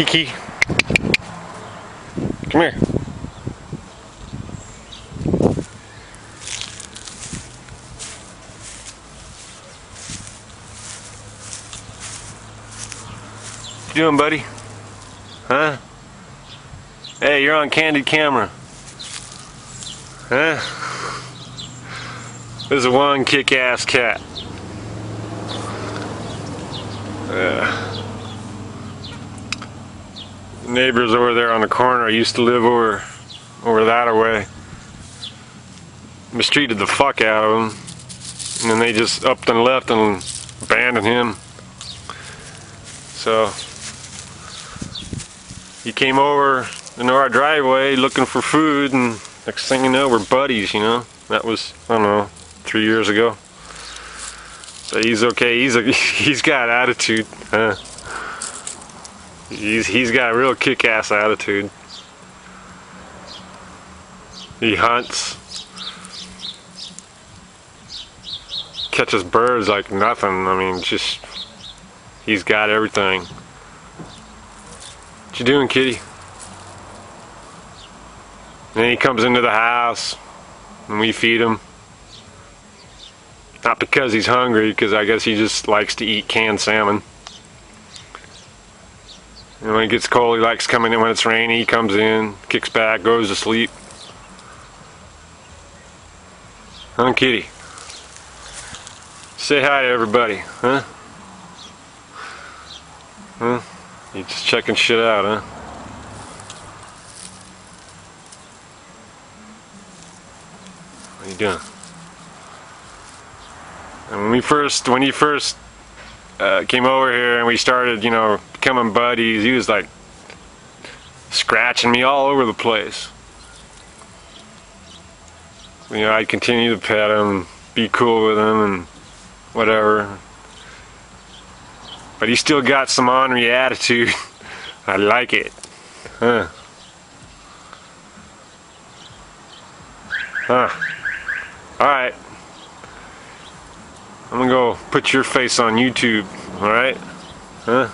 Kiki. Come here. What you doing, buddy? Huh? Hey, you're on candid camera. Huh? This is one kick-ass cat. Neighbors over there on the corner, I used to live over that way, mistreated the fuck out of him, and then they just upped and left and abandoned him. So he came over into our driveway looking for food, and next thing you know, we're buddies, you know. That was, I don't know, 3 years ago. But he's okay. He's got attitude. He's got a real kick-ass attitude. He hunts, catches birds like nothing. I mean, just he's got everything. What you doing, kitty? And then he comes into the house, and we feed him. Not because he's hungry, because I guess he just likes to eat canned salmon. And when it gets cold, he likes coming in when it's rainy. He comes in, kicks back, goes to sleep. Huh, kitty? Say hi to everybody, huh? Huh? You just checking shit out, huh? What are you doing? And when you first came over here and we started, you know, becoming buddies, he was like scratching me all over the place. You know, I'd continue to pet him, be cool with him and whatever. But he still got some ornery attitude. I like it. Huh. Huh. Alright. I'm gonna go put your face on YouTube, alright? Huh?